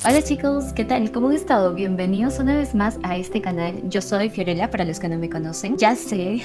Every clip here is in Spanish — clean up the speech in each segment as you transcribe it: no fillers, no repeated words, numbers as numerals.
Hola chicos, ¿qué tal? ¿Cómo han estado? Bienvenidos una vez más a este canal. Yo soy Fiorella, para los que no me conocen. Ya sé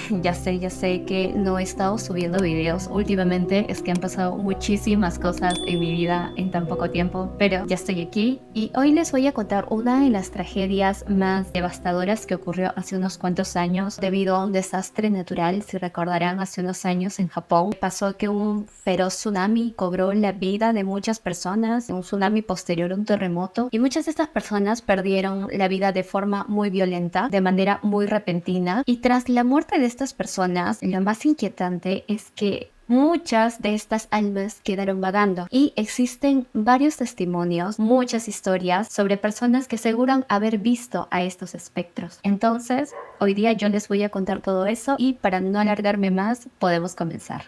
que no he estado subiendo videos últimamente. Es que han pasado muchísimas cosas en mi vida en tan poco tiempo, pero ya estoy aquí y hoy les voy a contar una de las tragedias más devastadoras que ocurrió hace unos cuantos años debido a un desastre natural. Si recordarán, hace unos años en Japón pasó que un feroz tsunami cobró la vida de muchas personas, un tsunami posterior a un terremoto, y muchas de estas personas perdieron la vida de forma muy violenta, de manera muy repentina. Y tras la muerte de estas personas, lo más inquietante es que muchas de estas almas quedaron vagando y existen varios testimonios, muchas historias sobre personas que aseguran haber visto a estos espectros. Entonces, hoy día yo les voy a contar todo eso y para no alargarme más, podemos comenzar.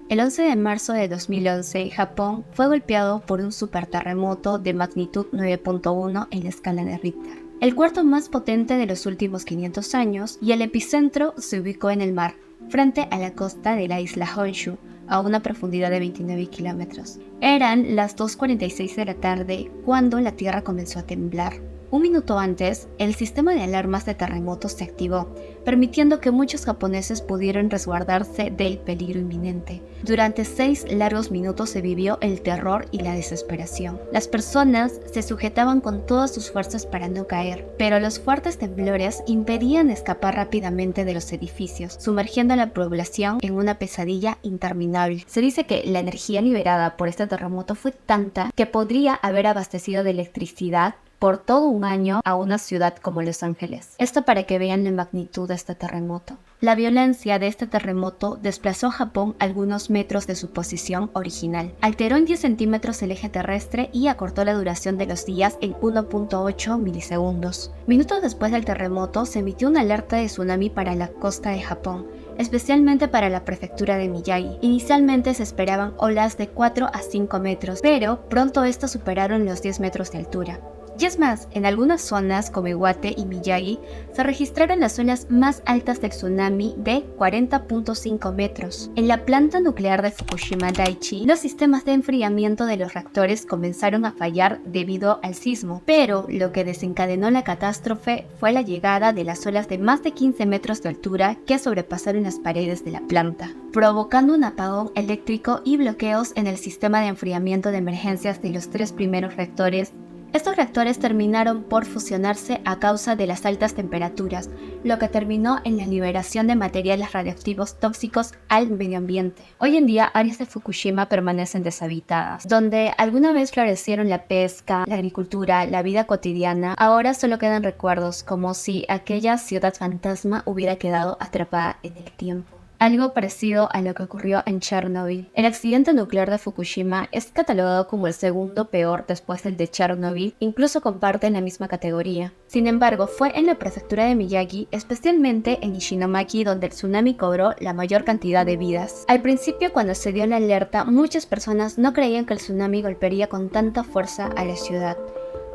El 11 de marzo de 2011, Japón fue golpeado por un superterremoto de magnitud 9.1 en la escala de Richter, el cuarto más potente de los últimos 500 años, y el epicentro se ubicó en el mar, frente a la costa de la isla Honshu, a una profundidad de 29 kilómetros. Eran las 2:46 de la tarde cuando la tierra comenzó a temblar. Un minuto antes, el sistema de alarmas de terremotos se activó, permitiendo que muchos japoneses pudieran resguardarse del peligro inminente. Durante 6 largos minutos se vivió el terror y la desesperación. Las personas se sujetaban con todas sus fuerzas para no caer, pero los fuertes temblores impedían escapar rápidamente de los edificios, sumergiendo a la población en una pesadilla interminable. Se dice que la energía liberada por este terremoto fue tanta que podría haber abastecido de electricidad por todo un año a una ciudad como Los Ángeles. Esto para que vean la magnitud de este terremoto. La violencia de este terremoto desplazó a Japón algunos metros de su posición original. Alteró en 10 centímetros el eje terrestre y acortó la duración de los días en 1.8 milisegundos. Minutos después del terremoto se emitió una alerta de tsunami para la costa de Japón, especialmente para la prefectura de Miyagi. Inicialmente se esperaban olas de 4 a 5 metros, pero pronto estos superaron los 10 metros de altura. Y es más, en algunas zonas como Iwate y Miyagi se registraron las olas más altas del tsunami de 40.5 metros. En la planta nuclear de Fukushima Daiichi, los sistemas de enfriamiento de los reactores comenzaron a fallar debido al sismo, pero lo que desencadenó la catástrofe fue la llegada de las olas de más de 15 metros de altura que sobrepasaron las paredes de la planta, provocando un apagón eléctrico y bloqueos en el sistema de enfriamiento de emergencias de los 3 primeros reactores. Estos reactores terminaron por fusionarse a causa de las altas temperaturas, lo que terminó en la liberación de materiales radiactivos tóxicos al medio ambiente. Hoy en día, áreas de Fukushima permanecen deshabitadas. Donde alguna vez florecieron la pesca, la agricultura, la vida cotidiana, ahora solo quedan recuerdos, como si aquella ciudad fantasma hubiera quedado atrapada en el tiempo. Algo parecido a lo que ocurrió en Chernobyl. El accidente nuclear de Fukushima es catalogado como el segundo peor después del de Chernobyl, incluso comparten la misma categoría. Sin embargo, fue en la prefectura de Miyagi, especialmente en Ishinomaki, donde el tsunami cobró la mayor cantidad de vidas. Al principio, cuando se dio la alerta, muchas personas no creían que el tsunami golpearía con tanta fuerza a la ciudad.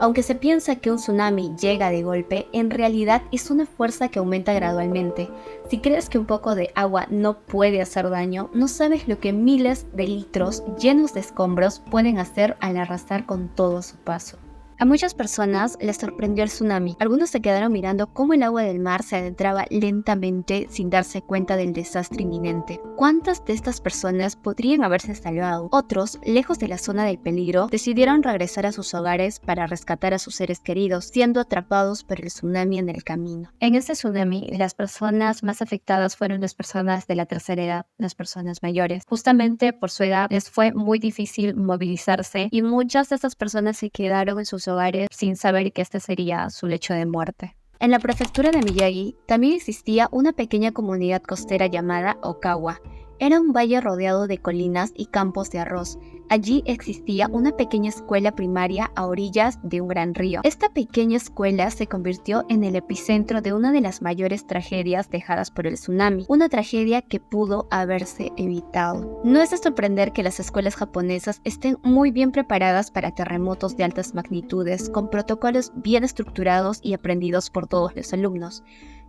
Aunque se piensa que un tsunami llega de golpe, en realidad es una fuerza que aumenta gradualmente. Si crees que un poco de agua no puede hacer daño, no sabes lo que miles de litros llenos de escombros pueden hacer al arrasar con todo su paso. A muchas personas les sorprendió el tsunami. Algunos se quedaron mirando cómo el agua del mar se adentraba lentamente sin darse cuenta del desastre inminente. ¿Cuántas de estas personas podrían haberse salvado? Otros, lejos de la zona del peligro, decidieron regresar a sus hogares para rescatar a sus seres queridos, siendo atrapados por el tsunami en el camino. En este tsunami, las personas más afectadas fueron las personas de la tercera edad, las personas mayores. Justamente por su edad les fue muy difícil movilizarse y muchas de estas personas se quedaron en sus hogares sin saber que este sería su lecho de muerte. En la prefectura de Miyagi también existía una pequeña comunidad costera llamada Okawa. Era un valle rodeado de colinas y campos de arroz. Allí existía una pequeña escuela primaria a orillas de un gran río. Esta pequeña escuela se convirtió en el epicentro de una de las mayores tragedias dejadas por el tsunami, una tragedia que pudo haberse evitado. No es de sorprender que las escuelas japonesas estén muy bien preparadas para terremotos de altas magnitudes, con protocolos bien estructurados y aprendidos por todos los alumnos.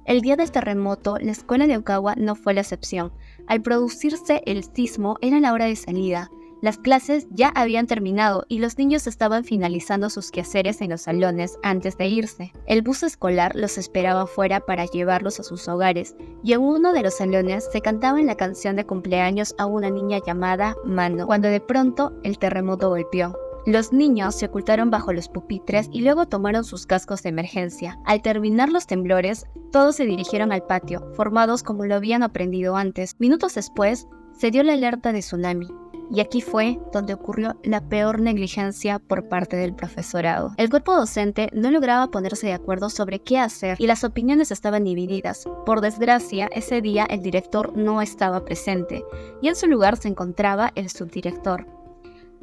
El día del terremoto, la escuela de Okawa no fue la excepción. Al producirse el sismo era la hora de salida. Las clases ya habían terminado y los niños estaban finalizando sus quehaceres en los salones antes de irse. El bus escolar los esperaba afuera para llevarlos a sus hogares y en uno de los salones se cantaba la canción de cumpleaños a una niña llamada Mano, cuando de pronto el terremoto golpeó. Los niños se ocultaron bajo los pupitres y luego tomaron sus cascos de emergencia. Al terminar los temblores, todos se dirigieron al patio, formados como lo habían aprendido antes. Minutos después, se dio la alerta de tsunami. Y aquí fue donde ocurrió la peor negligencia por parte del profesorado. El cuerpo docente no lograba ponerse de acuerdo sobre qué hacer y las opiniones estaban divididas. Por desgracia, ese día el director no estaba presente y en su lugar se encontraba el subdirector.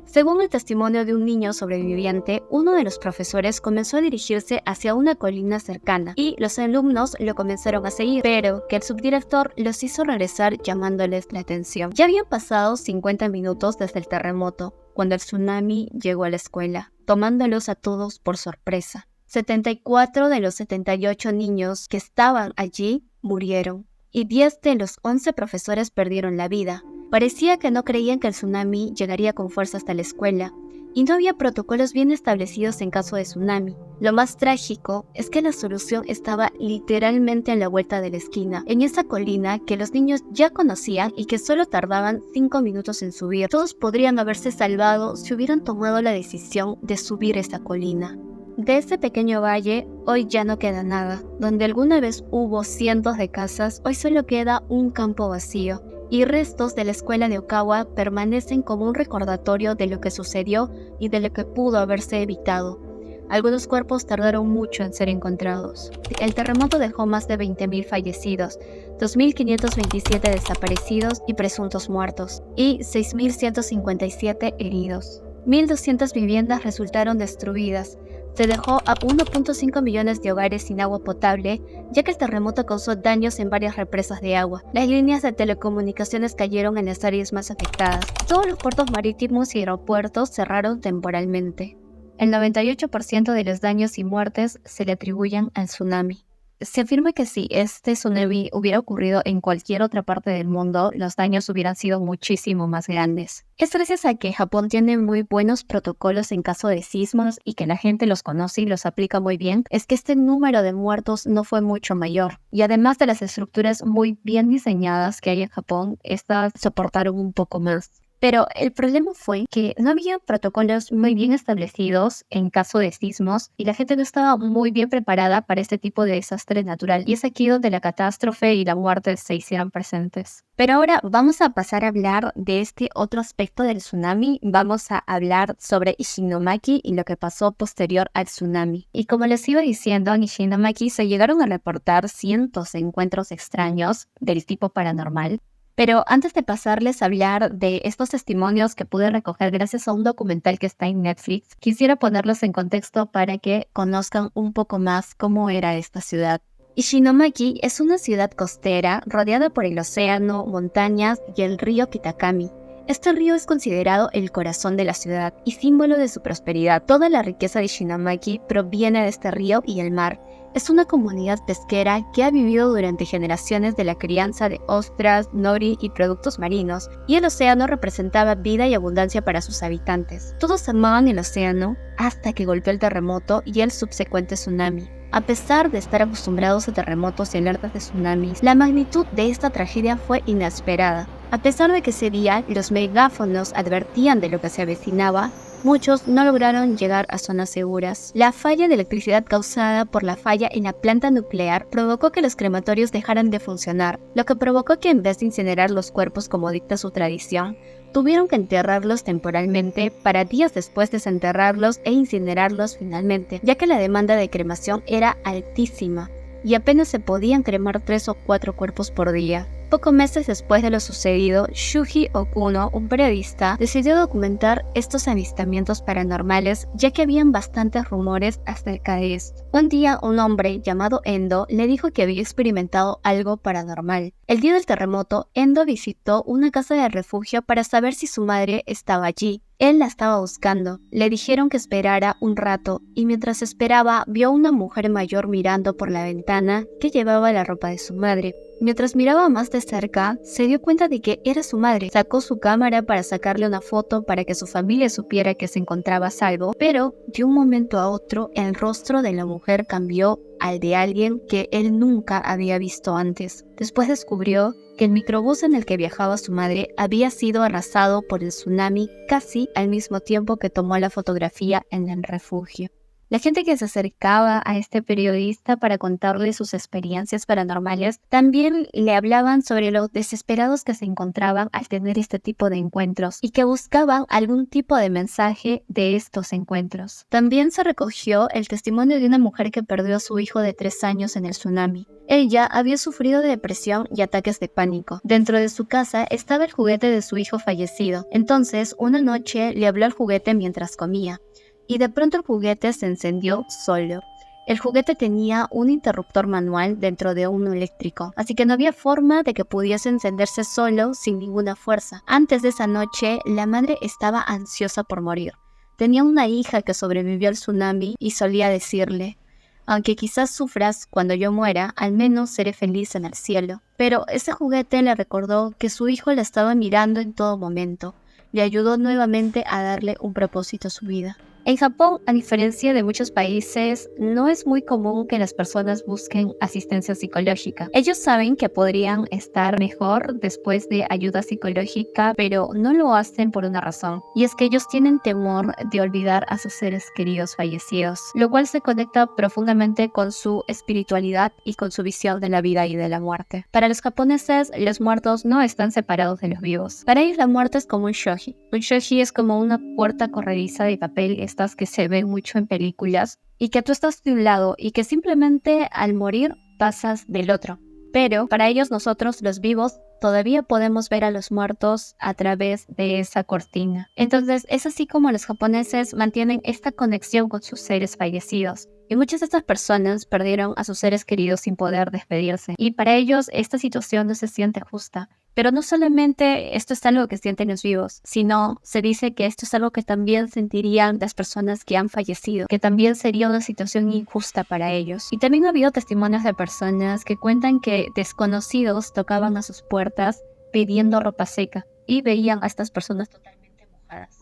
Según el testimonio de un niño sobreviviente, uno de los profesores comenzó a dirigirse hacia una colina cercana y los alumnos lo comenzaron a seguir, pero que el subdirector los hizo regresar llamándoles la atención. Ya habían pasado 50 minutos desde el terremoto, cuando el tsunami llegó a la escuela, tomándolos a todos por sorpresa. 74 de los 78 niños que estaban allí murieron y 10 de los 11 profesores perdieron la vida. Parecía que no creían que el tsunami llegaría con fuerza hasta la escuela, y no había protocolos bien establecidos en caso de tsunami. Lo más trágico es que la solución estaba literalmente en la vuelta de la esquina, en esa colina que los niños ya conocían y que solo tardaban 5 minutos en subir. Todos podrían haberse salvado si hubieran tomado la decisión de subir esta colina. De ese pequeño valle, hoy ya no queda nada. Donde alguna vez hubo cientos de casas, hoy solo queda un campo vacío. Y restos de la escuela de Okawa permanecen como un recordatorio de lo que sucedió y de lo que pudo haberse evitado. Algunos cuerpos tardaron mucho en ser encontrados. El terremoto dejó más de 20.000 fallecidos, 2.527 desaparecidos y presuntos muertos, y 6.157 heridos. 1.200 viviendas resultaron destruidas. Se dejó a 1.5 millones de hogares sin agua potable, ya que el terremoto causó daños en varias represas de agua. Las líneas de telecomunicaciones cayeron en las áreas más afectadas. Todos los puertos marítimos y aeropuertos cerraron temporalmente. El 98% de los daños y muertes se le atribuyen al tsunami. Se afirma que si este tsunami hubiera ocurrido en cualquier otra parte del mundo, los daños hubieran sido muchísimo más grandes. Es gracias a que Japón tiene muy buenos protocolos en caso de sismos y que la gente los conoce y los aplica muy bien, es que este número de muertos no fue mucho mayor. Y además de las estructuras muy bien diseñadas que hay en Japón, estas soportaron un poco más. Pero el problema fue que no había protocolos muy bien establecidos en caso de sismos y la gente no estaba muy bien preparada para este tipo de desastre natural. Y es aquí donde la catástrofe y la muerte se hicieron presentes. Pero ahora vamos a pasar a hablar de este otro aspecto del tsunami. Vamos a hablar sobre Ishinomaki y lo que pasó posterior al tsunami. Y como les iba diciendo, en Ishinomaki se llegaron a reportar cientos de encuentros extraños del tipo paranormal. Pero antes de pasarles a hablar de estos testimonios que pude recoger gracias a un documental que está en Netflix, quisiera ponerlos en contexto para que conozcan un poco más cómo era esta ciudad. Ishinomaki es una ciudad costera rodeada por el océano, montañas y el río Kitakami. Este río es considerado el corazón de la ciudad y símbolo de su prosperidad. Toda la riqueza de Ishinomaki proviene de este río y el mar. Es una comunidad pesquera que ha vivido durante generaciones de la crianza de ostras, nori y productos marinos, y el océano representaba vida y abundancia para sus habitantes. Todos amaban el océano hasta que golpeó el terremoto y el subsecuente tsunami. A pesar de estar acostumbrados a terremotos y alertas de tsunamis, la magnitud de esta tragedia fue inesperada. A pesar de que ese día los megáfonos advertían de lo que se avecinaba, muchos no lograron llegar a zonas seguras. La falla de electricidad causada por la falla en la planta nuclear provocó que los crematorios dejaran de funcionar, lo que provocó que en vez de incinerar los cuerpos como dicta su tradición, tuvieron que enterrarlos temporalmente para días después desenterrarlos e incinerarlos finalmente, ya que la demanda de cremación era altísima y apenas se podían cremar 3 o 4 cuerpos por día. Pocos meses después de lo sucedido, Shuji Okuno, un periodista, decidió documentar estos avistamientos paranormales, ya que habían bastantes rumores acerca de esto. Un día, un hombre llamado Endo le dijo que había experimentado algo paranormal. El día del terremoto, Endo visitó una casa de refugio para saber si su madre estaba allí. Él la estaba buscando. Le dijeron que esperara un rato y mientras esperaba vio a una mujer mayor mirando por la ventana que llevaba la ropa de su madre. Mientras miraba más de cerca, se dio cuenta de que era su madre. Sacó su cámara para sacarle una foto para que su familia supiera que se encontraba a salvo, pero de un momento a otro el rostro de la mujer cambió al de alguien que él nunca había visto antes. Después descubrió que el microbús en el que viajaba su madre había sido arrasado por el tsunami casi al mismo tiempo que tomó la fotografía en el refugio. La gente que se acercaba a este periodista para contarle sus experiencias paranormales también le hablaban sobre lo desesperados que se encontraban al tener este tipo de encuentros y que buscaban algún tipo de mensaje de estos encuentros. También se recogió el testimonio de una mujer que perdió a su hijo de 3 años en el tsunami. Ella había sufrido de depresión y ataques de pánico. Dentro de su casa estaba el juguete de su hijo fallecido. Entonces, una noche le habló al juguete mientras comía. Y de pronto el juguete se encendió solo. El juguete tenía un interruptor manual dentro de uno eléctrico, así que no había forma de que pudiese encenderse solo sin ninguna fuerza. Antes de esa noche, la madre estaba ansiosa por morir. Tenía una hija que sobrevivió al tsunami y solía decirle: aunque quizás sufras cuando yo muera, al menos seré feliz en el cielo. Pero ese juguete le recordó que su hijo la estaba mirando en todo momento. Le ayudó nuevamente a darle un propósito a su vida. En Japón, a diferencia de muchos países, no es muy común que las personas busquen asistencia psicológica. Ellos saben que podrían estar mejor después de ayuda psicológica, pero no lo hacen por una razón, y es que ellos tienen temor de olvidar a sus seres queridos fallecidos, lo cual se conecta profundamente con su espiritualidad y con su visión de la vida y de la muerte. Para los japoneses, los muertos no están separados de los vivos. Para ellos la muerte es como un shoji. Un shoji es como una puerta corrediza de papel, estas que se ven mucho en películas, y que tú estás de un lado y que simplemente al morir pasas del otro. Pero para ellos, nosotros los vivos todavía podemos ver a los muertos a través de esa cortina. Entonces es así como los japoneses mantienen esta conexión con sus seres fallecidos. Y muchas de estas personas perdieron a sus seres queridos sin poder despedirse. Y para ellos esta situación no se siente justa. Pero no solamente esto es algo que sienten los vivos, sino se dice que esto es algo que también sentirían las personas que han fallecido, que también sería una situación injusta para ellos. Y también ha habido testimonios de personas que cuentan que desconocidos tocaban a sus puertas pidiendo ropa seca y veían a estas personas totalmente mojadas.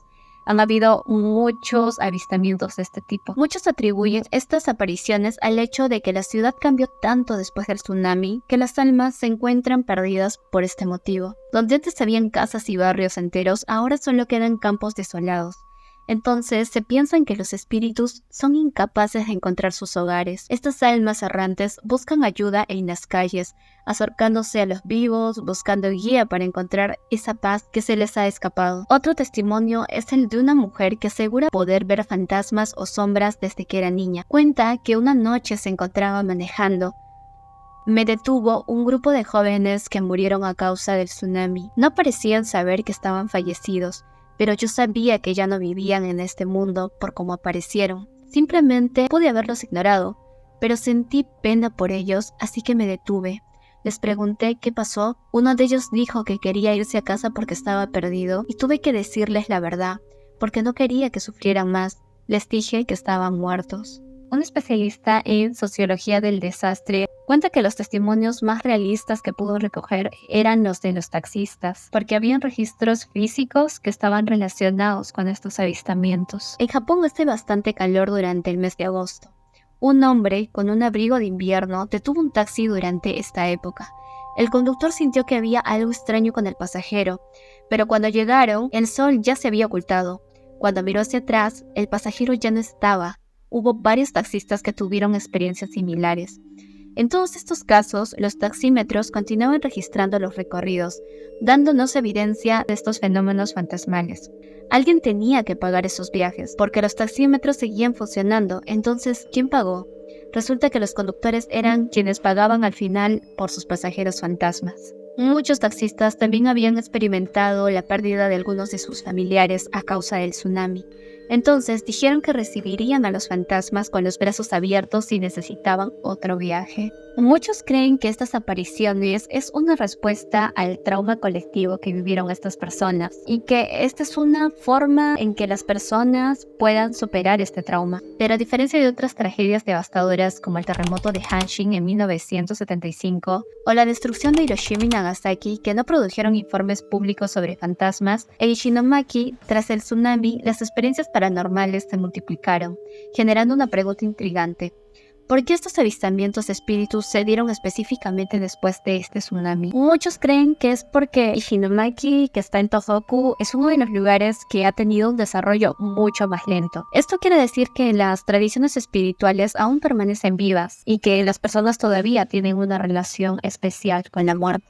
Han habido muchos avistamientos de este tipo. Muchos atribuyen estas apariciones al hecho de que la ciudad cambió tanto después del tsunami que las almas se encuentran perdidas por este motivo. Donde antes habían casas y barrios enteros, ahora solo quedan campos desolados. Entonces se piensan que los espíritus son incapaces de encontrar sus hogares. Estas almas errantes buscan ayuda en las calles, acercándose a los vivos, buscando guía para encontrar esa paz que se les ha escapado. Otro testimonio es el de una mujer que asegura poder ver fantasmas o sombras desde que era niña. Cuenta que una noche se encontraba manejando. Me detuvo un grupo de jóvenes que murieron a causa del tsunami. No parecían saber que estaban fallecidos, pero yo sabía que ya no vivían en este mundo por cómo aparecieron. Simplemente pude haberlos ignorado, pero sentí pena por ellos, así que me detuve. Les pregunté qué pasó. Uno de ellos dijo que quería irse a casa porque estaba perdido y tuve que decirles la verdad, porque no quería que sufrieran más. Les dije que estaban muertos. Un especialista en sociología del desastre cuenta que los testimonios más realistas que pudo recoger eran los de los taxistas, porque habían registros físicos que estaban relacionados con estos avistamientos. En Japón hace bastante calor durante el mes de agosto. Un hombre con un abrigo de invierno detuvo un taxi durante esta época. El conductor sintió que había algo extraño con el pasajero, pero cuando llegaron, el sol ya se había ocultado. Cuando miró hacia atrás, el pasajero ya no estaba. Hubo varios taxistas que tuvieron experiencias similares. En todos estos casos, los taxímetros continuaban registrando los recorridos, dándonos evidencia de estos fenómenos fantasmales. Alguien tenía que pagar esos viajes, porque los taxímetros seguían funcionando. Entonces, ¿quién pagó? Resulta que los conductores eran quienes pagaban al final por sus pasajeros fantasmas. Muchos taxistas también habían experimentado la pérdida de algunos de sus familiares a causa del tsunami. Entonces dijeron que recibirían a los fantasmas con los brazos abiertos si necesitaban otro viaje. Muchos creen que estas apariciones es una respuesta al trauma colectivo que vivieron estas personas y que esta es una forma en que las personas puedan superar este trauma. Pero a diferencia de otras tragedias devastadoras como el terremoto de Hanshin en 1975 o la destrucción de Hiroshima y Nagasaki, que no produjeron informes públicos sobre fantasmas, en Ishinomaki, tras el tsunami, las experiencias paranormales se multiplicaron, generando una pregunta intrigante. ¿Por qué estos avistamientos de espíritus se dieron específicamente después de este tsunami? Muchos creen que es porque Ishinomaki, que está en Tohoku, es uno de los lugares que ha tenido un desarrollo mucho más lento. Esto quiere decir que las tradiciones espirituales aún permanecen vivas y que las personas todavía tienen una relación especial con la muerte.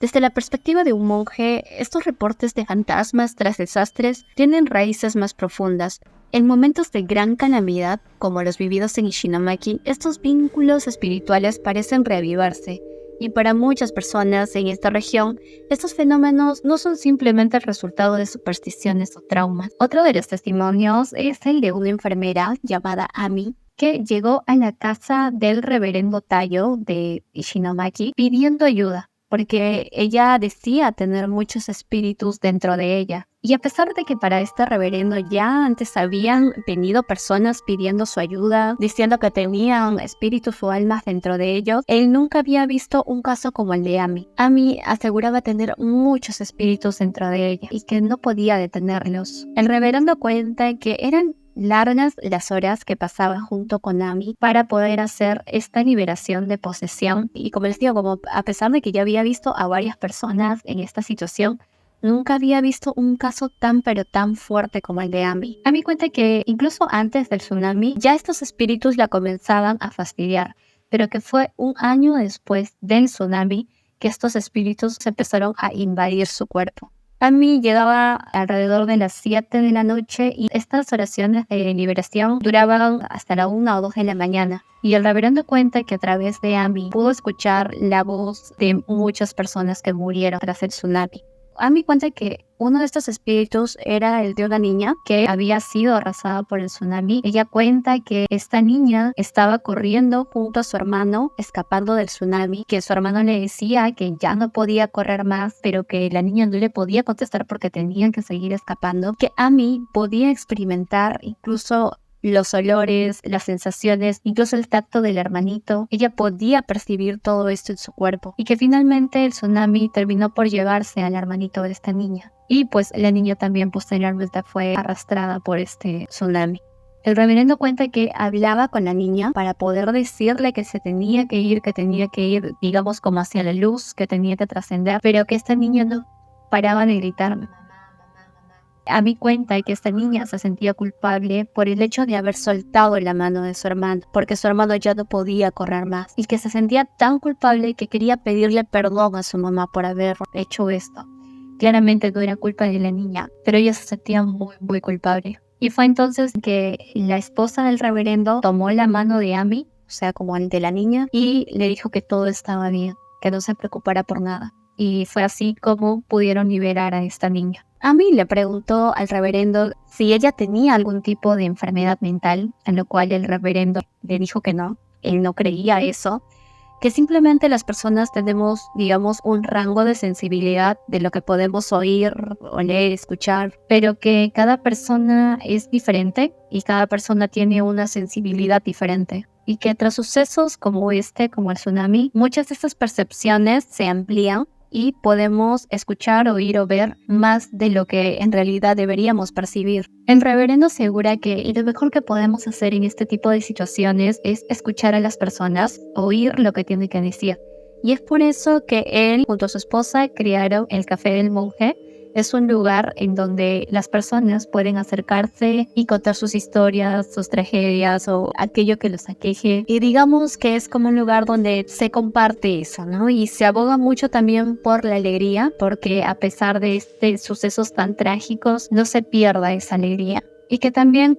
Desde la perspectiva de un monje, estos reportes de fantasmas tras desastres tienen raíces más profundas. En momentos de gran calamidad, como los vividos en Ishinomaki, estos vínculos espirituales parecen reavivarse. Y para muchas personas en esta región, estos fenómenos no son simplemente el resultado de supersticiones o traumas. Otro de los testimonios es el de una enfermera llamada Ami, que llegó a la casa del reverendo Tayo de Ishinomaki pidiendo ayuda, porque ella decía tener muchos espíritus dentro de ella. Y a pesar de que para este reverendo ya antes habían venido personas pidiendo su ayuda, diciendo que tenían espíritus o almas dentro de ellos, él nunca había visto un caso como el de Ami. Ami aseguraba tener muchos espíritus dentro de ella y que no podía detenerlos. El reverendo cuenta que eran largas las horas que pasaba junto con Ami para poder hacer esta liberación de posesión. Y como les digo, como a pesar de que ya había visto a varias personas en esta situación, nunca había visto un caso tan pero tan fuerte como el de Ami. Ami cuenta que incluso antes del tsunami ya estos espíritus la comenzaban a fastidiar, pero que fue un año después del tsunami que estos espíritus empezaron a invadir su cuerpo. Ami llegaba alrededor de las 7 de la noche y estas oraciones de liberación duraban hasta la 1 o 2 de la mañana. Y el reverendo cuenta que a través de Ami pudo escuchar la voz de muchas personas que murieron tras el tsunami. Ami cuenta que uno de estos espíritus era el de una niña que había sido arrasada por el tsunami. Ella cuenta que esta niña estaba corriendo junto a su hermano, escapando del tsunami, que su hermano le decía que ya no podía correr más, pero que la niña no le podía contestar porque tenían que seguir escapando, que Ami podía experimentar incluso los olores, las sensaciones, incluso el tacto del hermanito. Ella podía percibir todo esto en su cuerpo y que finalmente el tsunami terminó por llevarse al hermanito de esta niña. Y pues la niña también posteriormente fue arrastrada por este tsunami. El reverendo cuenta que hablaba con la niña para poder decirle que se tenía que ir, digamos, como hacia la luz, que tenía que trascender, pero que esta niña no paraba de gritar. A mí cuenta que esta niña se sentía culpable por el hecho de haber soltado la mano de su hermano, porque su hermano ya no podía correr más, y que se sentía tan culpable que quería pedirle perdón a su mamá por haber hecho esto. Claramente no era culpa de la niña, pero ella se sentía muy, muy culpable. Y fue entonces que la esposa del reverendo tomó la mano de Ami, o sea, como de la niña, y le dijo que todo estaba bien, que no se preocupara por nada. Y fue así como pudieron liberar a esta niña. Ami le preguntó al reverendo si ella tenía algún tipo de enfermedad mental, en lo cual el reverendo le dijo que no, él no creía eso, que simplemente las personas tenemos, digamos, un rango de sensibilidad de lo que podemos oír, oler, escuchar, pero que cada persona es diferente y cada persona tiene una sensibilidad diferente. Y que tras sucesos como este, como el tsunami, muchas de estas percepciones se amplían y podemos escuchar, oír o ver más de lo que en realidad deberíamos percibir. El reverendo asegura que lo mejor que podemos hacer en este tipo de situaciones es escuchar a las personas, oír lo que tienen que decir. Y es por eso que él, junto a su esposa, crearon el Café del Monje. Es un lugar en donde las personas pueden acercarse y contar sus historias, sus tragedias o aquello que los aqueje. Y digamos que es como un lugar donde se comparte eso, ¿no? Y se aboga mucho también por la alegría, porque a pesar de sucesos tan trágicos, no se pierda esa alegría. Y que también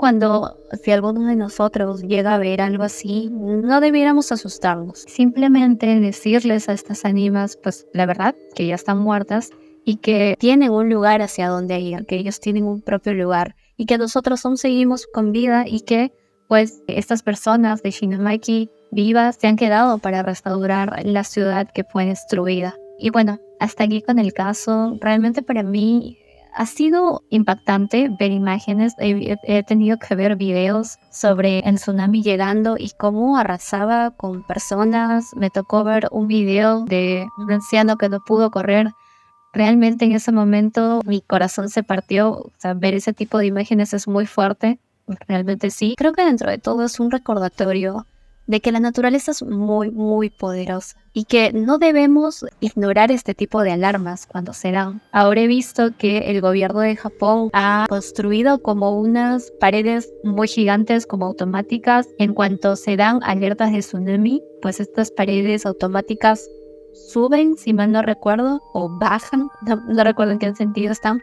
si alguno de nosotros llega a ver algo así, no debiéramos asustarnos. Simplemente decirles a estas ánimas, pues la verdad, que ya están muertas, y que tienen un lugar hacia donde ir, que ellos tienen un propio lugar y que nosotros aún seguimos con vida y que pues estas personas de Shinomaki vivas se han quedado para restaurar la ciudad que fue destruida. Y bueno, hasta aquí con el caso. Realmente para mí ha sido impactante ver imágenes. He tenido que ver videos sobre el tsunami llegando y cómo arrasaba con personas. Me tocó ver un video de un anciano que no pudo correr. Realmente en ese momento mi corazón se partió. O sea, ver ese tipo de imágenes es muy fuerte. Realmente sí. Creo que dentro de todo es un recordatorio de que la naturaleza es muy, muy poderosa y que no debemos ignorar este tipo de alarmas cuando se dan. Ahora he visto que el gobierno de Japón ha construido como unas paredes muy gigantes, como automáticas. En cuanto se dan alertas de tsunami, pues estas paredes automáticas suben, si mal no recuerdo, o bajan, no recuerdo en qué sentido están,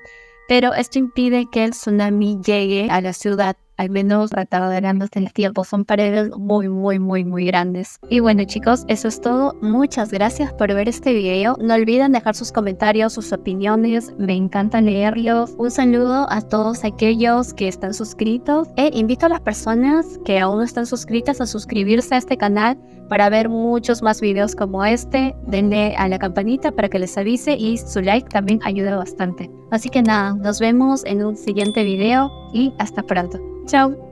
pero esto impide que el tsunami llegue a la ciudad, al menos retardándose el tiempo. Son paredes muy, muy, muy, muy grandes. Y bueno, chicos, eso es todo. Muchas gracias por ver este video. No olviden dejar sus comentarios, sus opiniones. Me encanta leerlos. Un saludo a todos aquellos que están suscritos. E invito a las personas que aún no están suscritas a suscribirse a este canal para ver muchos más videos como este. Denle a la campanita para que les avise y su like también ayuda bastante. Así que nada, nos vemos en un siguiente video y hasta pronto. Chao.